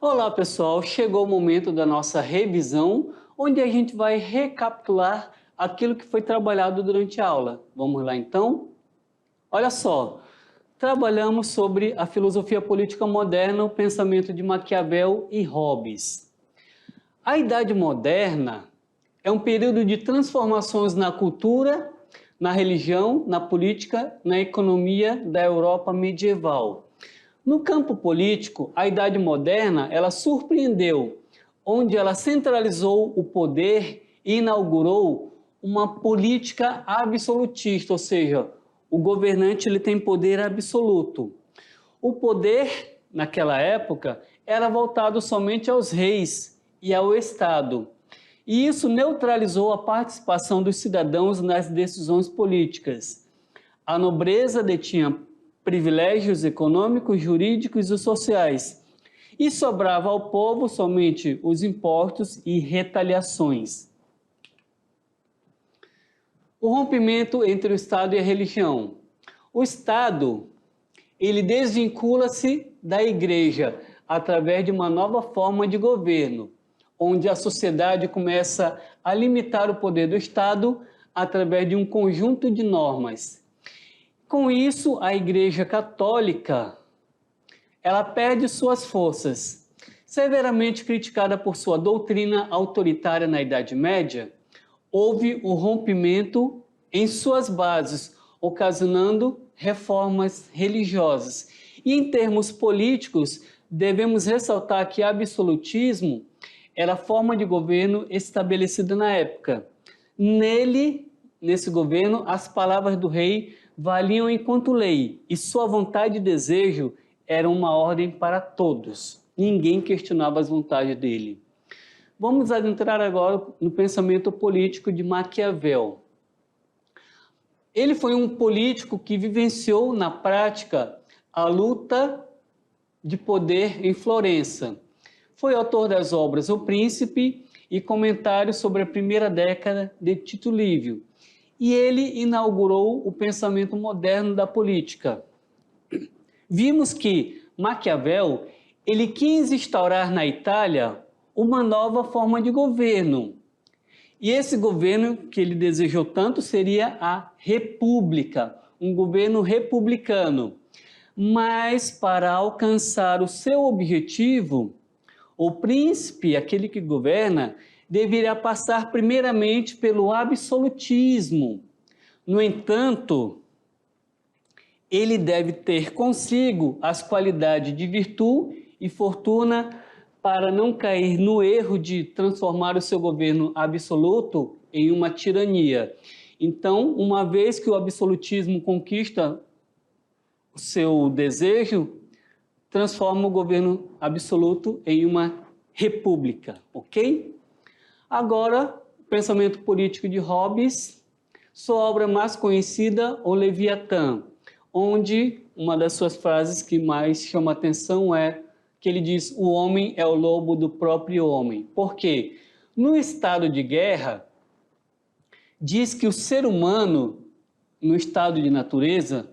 Olá pessoal, chegou o momento da nossa revisão, onde a gente vai recapitular aquilo que foi trabalhado durante a aula. Vamos lá então? Olha só, trabalhamos sobre a filosofia política moderna, o pensamento de Maquiavel e Hobbes. A Idade Moderna é um período de transformações na cultura, na religião, na política, na economia da Europa medieval. No campo político, a Idade Moderna ela surpreendeu, onde ela centralizou o poder e inaugurou uma política absolutista, ou seja, o governante ele tem poder absoluto. O poder, naquela época, era voltado somente aos reis e ao Estado. E isso neutralizou a participação dos cidadãos nas decisões políticas. A nobreza detinha privilégios econômicos, jurídicos e sociais, e sobrava ao povo somente os impostos e retaliações. O rompimento entre o Estado e a religião. O Estado, ele desvincula-se da Igreja através de uma nova forma de governo, onde a sociedade começa a limitar o poder do Estado através de um conjunto de normas. Com isso, a Igreja Católica, ela perde suas forças. Severamente criticada por sua doutrina autoritária na Idade Média, houve um rompimento em suas bases, ocasionando reformas religiosas. E em termos políticos, devemos ressaltar que absolutismo era a forma de governo estabelecida na época. Nesse governo, as palavras do rei valiam enquanto lei, e sua vontade e desejo eram uma ordem para todos. Ninguém questionava as vontades dele. Vamos adentrar agora no pensamento político de Maquiavel. Ele foi um político que vivenciou na prática a luta de poder em Florença. Foi autor das obras O Príncipe e comentários sobre a primeira década de Tito Livio. E ele inaugurou o pensamento moderno da política. Vimos que Maquiavel, ele quis instaurar na Itália uma nova forma de governo. E esse governo que ele desejou tanto seria a república, um governo republicano. Mas para alcançar o seu objetivo, o príncipe, aquele que governa, deveria passar primeiramente pelo absolutismo. No entanto, ele deve ter consigo as qualidades de virtude e fortuna para não cair no erro de transformar o seu governo absoluto em uma tirania. Então, uma vez que o absolutismo conquista o seu desejo, transforma o governo absoluto em uma república, ok? Agora, o pensamento político de Hobbes, sua obra mais conhecida, O Leviatã, onde uma das suas frases que mais chama atenção é que ele diz: o homem é o lobo do próprio homem. Por quê? No estado de guerra, diz que o ser humano, no estado de natureza,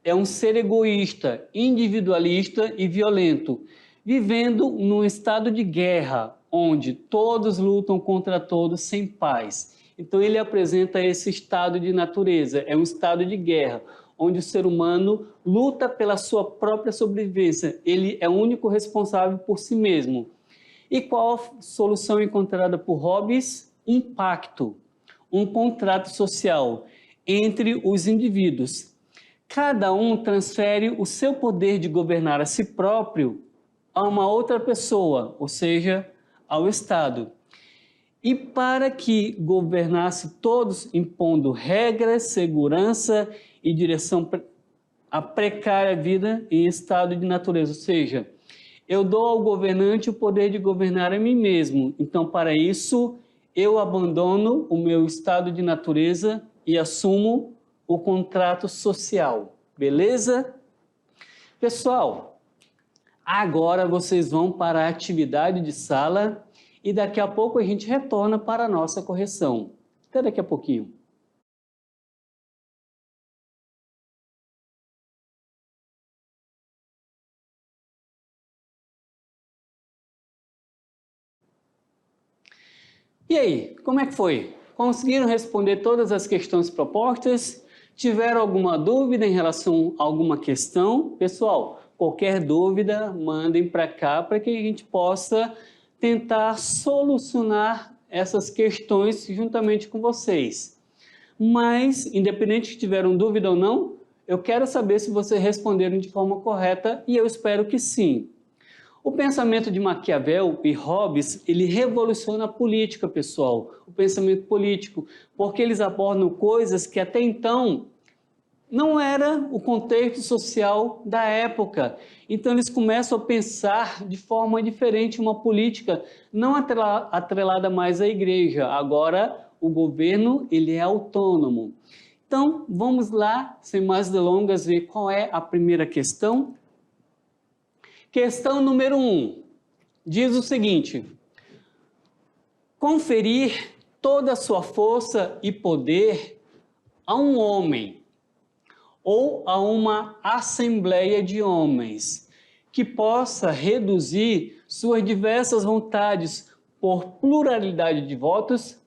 é um ser egoísta, individualista e violento, vivendo num estado de guerra, onde todos lutam contra todos sem paz. Então ele apresenta esse estado de natureza, é um estado de guerra, onde o ser humano luta pela sua própria sobrevivência, ele é o único responsável por si mesmo. E qual a solução encontrada por Hobbes? Um pacto, um contrato social entre os indivíduos. Cada um transfere o seu poder de governar a si próprio a uma outra pessoa, ou seja, ao Estado. E para que governasse todos impondo regras, segurança e direção à precária vida em estado de natureza, ou seja, eu dou ao governante o poder de governar a mim mesmo. Então, para isso, eu abandono o meu estado de natureza e assumo o contrato social. Beleza? Pessoal, agora vocês vão para a atividade de sala e daqui a pouco a gente retorna para a nossa correção. Até daqui a pouquinho. E aí, como é que foi? Conseguiram responder todas as questões propostas? Tiveram alguma dúvida em relação a alguma questão? Pessoal, qualquer dúvida, mandem para cá para que a gente possa tentar solucionar essas questões juntamente com vocês. Mas, independente se tiveram dúvida ou não, eu quero saber se vocês responderam de forma correta e eu espero que sim. O pensamento de Maquiavel e Hobbes, ele revoluciona a política, pessoal, o pensamento político, porque eles abordam coisas que até então não era o contexto social da época. Então eles começam a pensar de forma diferente uma política, não atrelada mais à igreja. Agora o governo ele é autônomo. Então vamos lá, sem mais delongas, ver qual é a primeira questão. Questão número 1, diz o seguinte: conferir toda a sua força e poder a um homem ou a uma assembleia de homens que possa reduzir suas diversas vontades por pluralidade de votos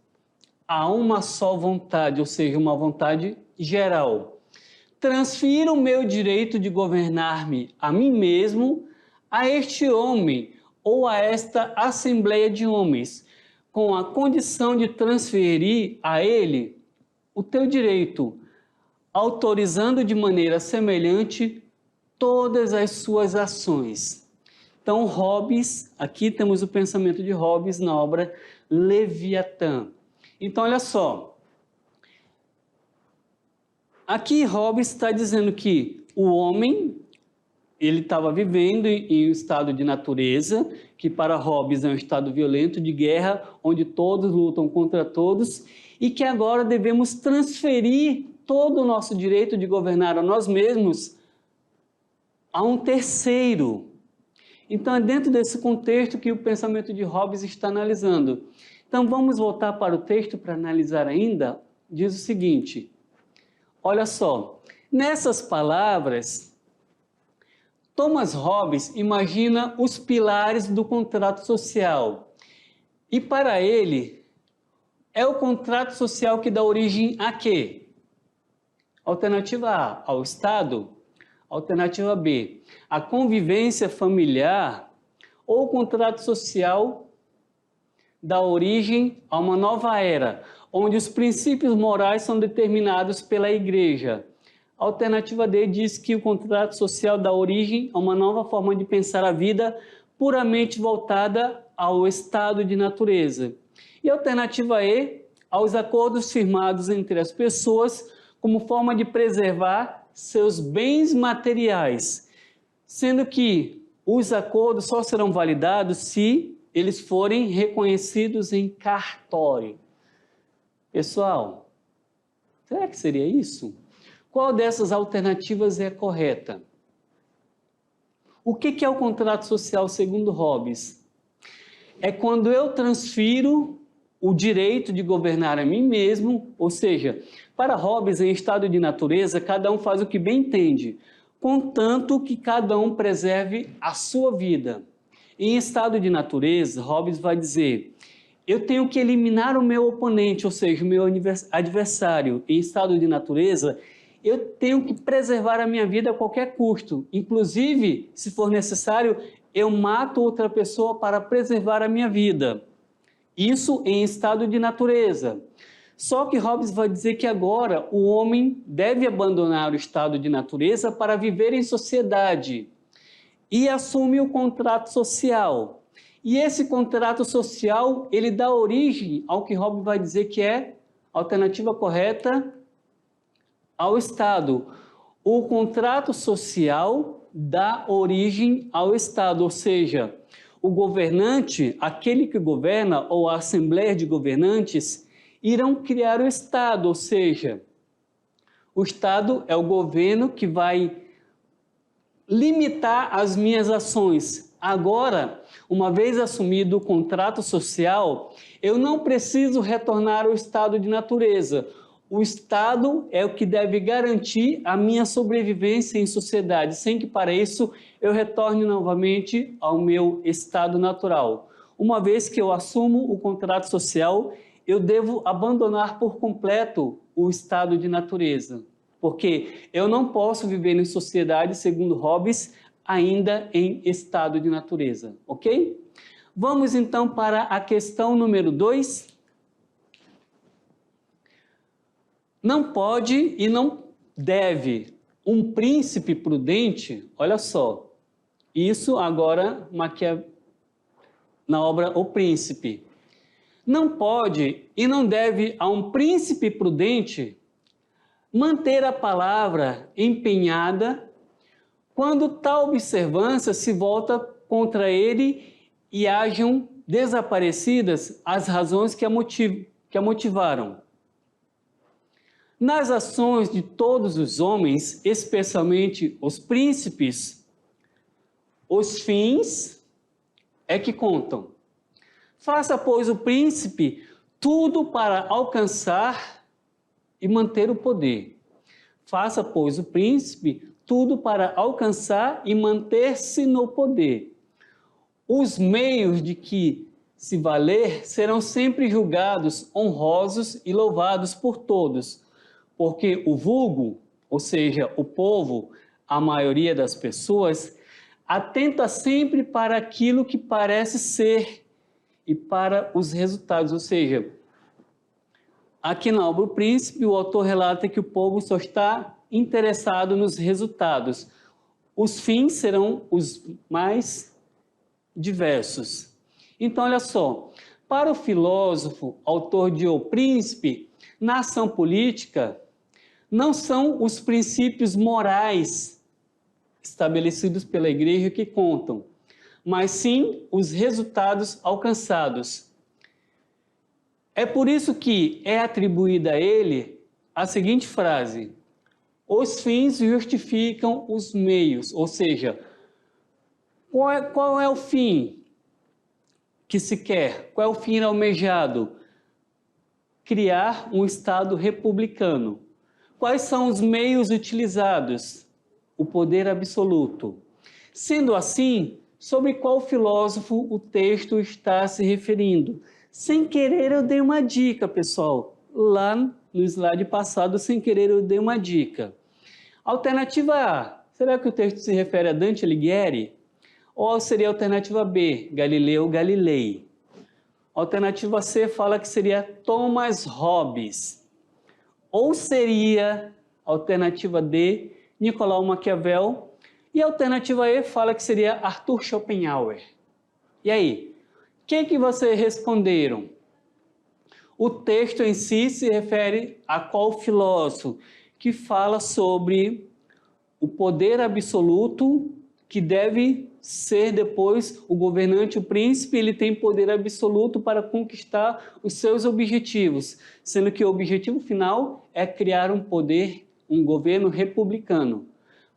a uma só vontade, ou seja, uma vontade geral. Transfira o meu direito de governar-me a mim mesmo a este homem ou a esta assembleia de homens, com a condição de transferir a ele o teu direito, autorizando de maneira semelhante todas as suas ações. Então, Hobbes, aqui temos o pensamento de Hobbes na obra Leviatã. Então, olha só, aqui Hobbes está dizendo que o homem ele estava vivendo em um estado de natureza, que para Hobbes é um estado violento de guerra, onde todos lutam contra todos, e que agora devemos transferir todo o nosso direito de governar a nós mesmos a um terceiro. Então é dentro desse contexto que o pensamento de Hobbes está analisando. Então vamos voltar para o texto para analisar ainda. Diz o seguinte, olha só, nessas palavras Thomas Hobbes imagina os pilares do contrato social. E para ele, é o contrato social que dá origem a quê? Alternativa A, ao Estado. Alternativa B, a convivência familiar. Ou o contrato social dá origem a uma nova era, onde os princípios morais são determinados pela Igreja. A alternativa D diz que o contrato social dá origem a uma nova forma de pensar a vida puramente voltada ao estado de natureza. E a alternativa E, aos acordos firmados entre as pessoas como forma de preservar seus bens materiais, sendo que os acordos só serão validados se eles forem reconhecidos em cartório. Pessoal, será que seria isso? Qual dessas alternativas é correta? O que é o contrato social segundo Hobbes? É quando eu transfiro o direito de governar a mim mesmo, ou seja, para Hobbes, em estado de natureza, cada um faz o que bem entende, contanto que cada um preserve a sua vida. Em estado de natureza, Hobbes vai dizer, eu tenho que eliminar o meu oponente, ou seja, o meu adversário. Em estado de natureza, eu tenho que preservar a minha vida a qualquer custo. Inclusive, se for necessário, eu mato outra pessoa para preservar a minha vida. Isso em estado de natureza. Só que Hobbes vai dizer que agora o homem deve abandonar o estado de natureza para viver em sociedade e assume o contrato social. E esse contrato social, ele dá origem ao que Hobbes vai dizer que é a alternativa correta ao Estado. O contrato social dá origem ao Estado, ou seja, o governante, aquele que governa, ou a assembleia de governantes, irão criar o Estado, ou seja, o Estado é o governo que vai limitar as minhas ações. Agora, uma vez assumido o contrato social, eu não preciso retornar ao estado de natureza. O Estado é o que deve garantir a minha sobrevivência em sociedade, sem que para isso eu retorne novamente ao meu estado natural. uma vez que eu assumo o contrato social, eu devo abandonar por completo o estado de natureza, porque eu não posso viver em sociedade, segundo Hobbes, ainda em estado de natureza, ok? Vamos então para a questão número 2. Não pode e não deve um príncipe prudente, olha só, isso agora na obra O Príncipe. Não pode e não deve a um príncipe prudente manter a palavra empenhada quando tal observância se volta contra ele e hajam desaparecidas as razões que a motivaram. Nas ações de todos os homens, especialmente os príncipes, os fins é que contam. Faça, pois, o príncipe tudo para alcançar e manter o poder. Faça, pois, o príncipe tudo para alcançar e manter-se no poder. Os meios de que se valer serão sempre julgados honrosos e louvados por todos, porque o vulgo, ou seja, o povo, a maioria das pessoas, atenta sempre para aquilo que parece ser e para os resultados, ou seja, aqui na obra O Príncipe, o autor relata que o povo só está interessado nos resultados. Os fins serão os mais diversos. Então, olha só, para o filósofo, autor de O Príncipe, na ação política, não são os princípios morais estabelecidos pela Igreja que contam, mas sim os resultados alcançados. É por isso que é atribuída a ele a seguinte frase: os fins justificam os meios, ou seja, qual é o fim que se quer? Qual é o fim almejado? Criar um Estado republicano. Quais são os meios utilizados? O poder absoluto. Sendo assim, sobre qual filósofo o texto está se referindo? Sem querer eu dei uma dica, pessoal. Lá no slide passado, sem querer eu dei uma dica. Alternativa A, será que o texto se refere a Dante Alighieri? Ou seria a alternativa B, Galileu Galilei? Alternativa C fala que seria Thomas Hobbes. Ou seria a alternativa D, Nicolau Maquiavel? E a alternativa E fala que seria Arthur Schopenhauer. E aí, o que vocês responderam? O texto em si se refere a qual filósofo? Que fala sobre o poder absoluto que deve ser depois o governante, o príncipe, ele tem poder absoluto para conquistar os seus objetivos, sendo que o objetivo final é criar um poder, um governo republicano.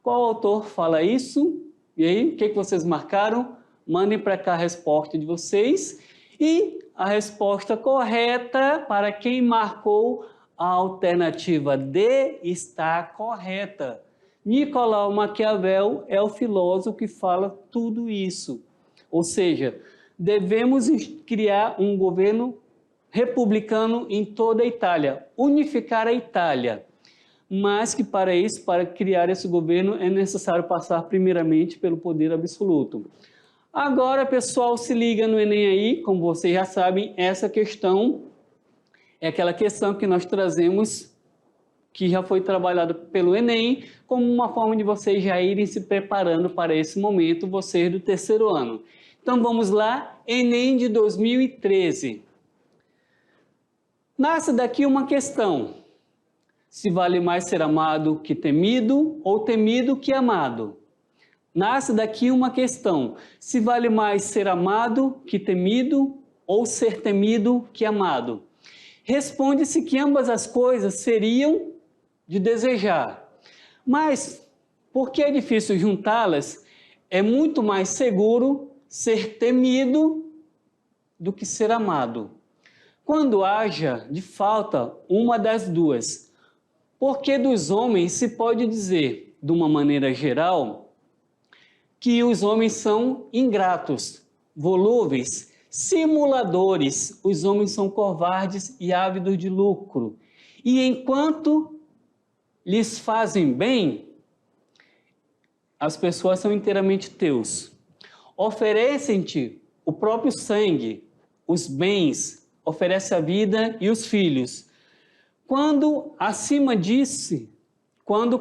Qual autor fala isso? E aí, o que vocês marcaram? Mandem para cá a resposta de vocês. E a resposta correta para quem marcou a alternativa D está correta. Nicolau Maquiavel é o filósofo que fala tudo isso. Ou seja, devemos criar um governo republicano em toda a Itália, unificar a Itália. Mas que para isso, para criar esse governo, é necessário passar primeiramente pelo poder absoluto. Agora, pessoal, se liga no Enem aí, como vocês já sabem, essa questão é aquela questão que nós trazemos, que já foi trabalhado pelo Enem, como uma forma de vocês já irem se preparando para esse momento, vocês do terceiro ano. Então vamos lá, Enem de 2013. Nasce daqui uma questão: se vale mais ser amado que temido ou temido que amado? Nasce daqui uma questão: se vale mais ser amado que temido ou ser temido que amado? Responde-se que ambas as coisas seriam de desejar. Mas, porque é difícil juntá-las, é muito mais seguro ser temido do que ser amado. Quando haja de falta uma das duas, porque dos homens se pode dizer, de uma maneira geral, que os homens são ingratos, volúveis, Simuladores, os homens são covardes e ávidos de lucro. E enquanto lhes fazem bem, as pessoas são inteiramente teus. Oferecem-te o próprio sangue, os bens, oferece a vida e os filhos. Quando, como acima disse, quando o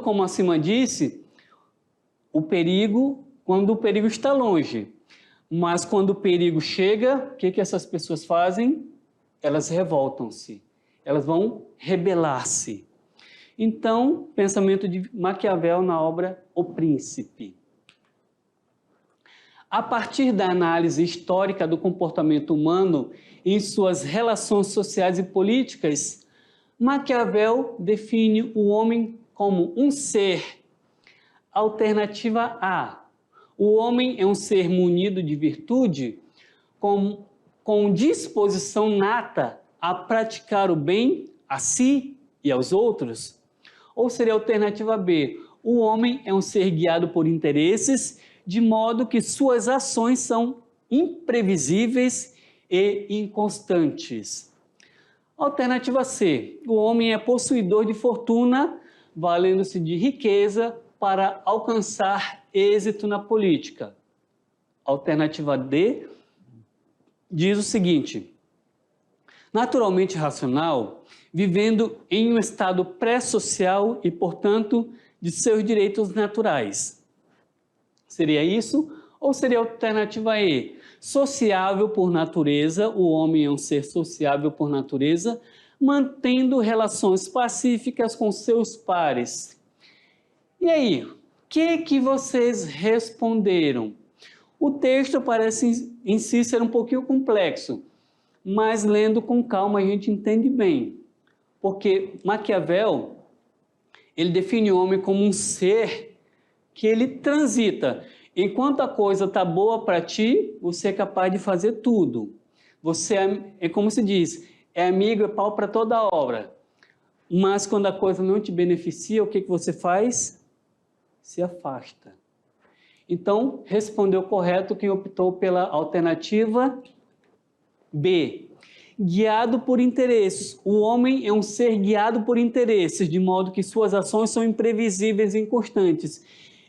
perigo está longe. Mas quando o perigo chega, o que essas pessoas fazem? Elas revoltam-se, elas vão rebelar-se. Então, pensamento de Maquiavel na obra O Príncipe. A partir da análise histórica do comportamento humano em suas relações sociais e políticas, Maquiavel define o homem como um ser. Alternativa A. O homem é um ser munido de virtude, com disposição nata a praticar o bem a si e aos outros? Ou seria a alternativa B? O homem é um ser guiado por interesses, de modo que suas ações são imprevisíveis e inconstantes. Alternativa C. O homem é possuidor de fortuna, valendo-se de riqueza para alcançar êxito na política. Alternativa D diz o seguinte: naturalmente racional, vivendo em um estado pré-social e, portanto, de seus direitos naturais. Seria isso? Ou seria a alternativa E? Sociável por natureza, o homem é um ser sociável por natureza, mantendo relações pacíficas com seus pares. E aí, o que vocês responderam? O texto parece em si ser um pouquinho complexo, mas lendo com calma a gente entende bem. Porque Maquiavel, ele define o homem como um ser que ele transita. Enquanto a coisa está boa para ti, você é capaz de fazer tudo. Você é como se diz, é amigo, é pau para toda obra. Mas quando a coisa não te beneficia, o que você faz? Se afasta. Então, respondeu correto quem optou pela alternativa B. Guiado por interesses. O homem é um ser guiado por interesses, de modo que suas ações são imprevisíveis e inconstantes.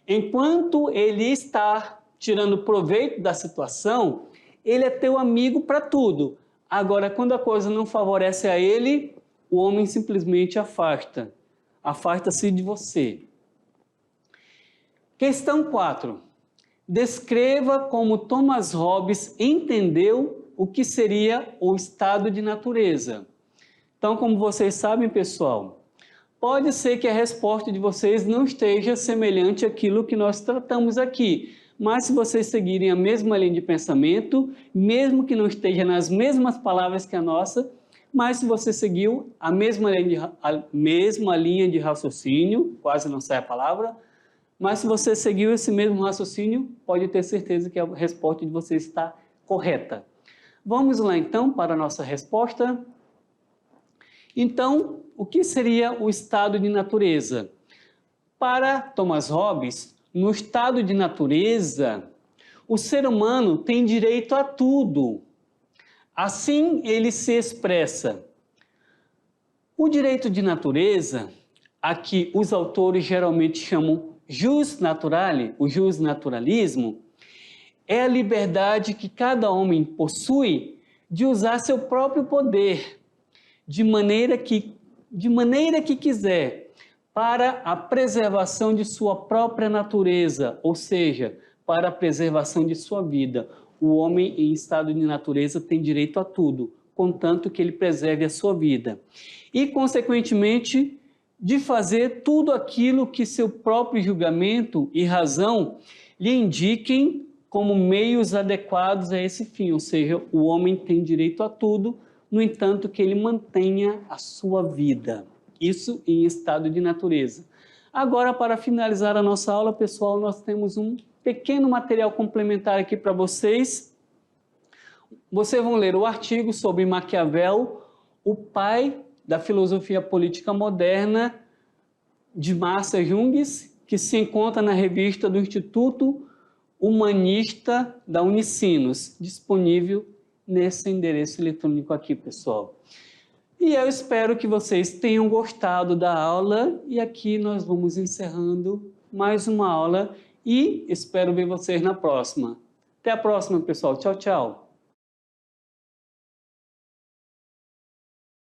Enquanto ele está tirando proveito da situação, ele é teu amigo para tudo. Agora, quando a coisa não favorece a ele, o homem simplesmente afasta. Afasta-se de você. Questão 4. Descreva como Thomas Hobbes entendeu o que seria o estado de natureza. Então, como vocês sabem, pessoal, pode ser que a resposta de vocês não esteja semelhante àquilo que nós tratamos aqui, mas se vocês seguirem a mesma linha de pensamento, mesmo que não esteja nas mesmas palavras que a nossa, mas se você seguiu a mesma linha de raciocínio, quase não sai a palavra, mas se você seguiu esse mesmo raciocínio, pode ter certeza que a resposta de vocês está correta. Vamos lá então para a nossa resposta. Então, o que seria o estado de natureza? Para Thomas Hobbes, no estado de natureza, o ser humano tem direito a tudo. Assim ele se expressa. O direito de natureza, a que os autores geralmente chamam jus naturale, o jus naturalismo, é a liberdade que cada homem possui de usar seu próprio poder, de maneira que quiser, para a preservação de sua própria natureza, ou seja, para a preservação de sua vida. O homem em estado de natureza tem direito a tudo, contanto que ele preserve a sua vida. E, consequentemente, de fazer tudo aquilo que seu próprio julgamento e razão lhe indiquem como meios adequados a esse fim, ou seja, o homem tem direito a tudo, no entanto que ele mantenha a sua vida. Isso em estado de natureza. Agora, para finalizar a nossa aula, pessoal, nós temos um pequeno material complementar aqui para vocês. Vocês vão ler o artigo sobre Maquiavel, o pai da filosofia política moderna, de Marcia Junges, que se encontra na revista do Instituto Humanista da Unicinos, disponível nesse endereço eletrônico aqui, pessoal. E eu espero que vocês tenham gostado da aula e aqui nós vamos encerrando mais uma aula e espero ver vocês na próxima. Até a próxima, pessoal. Tchau, tchau.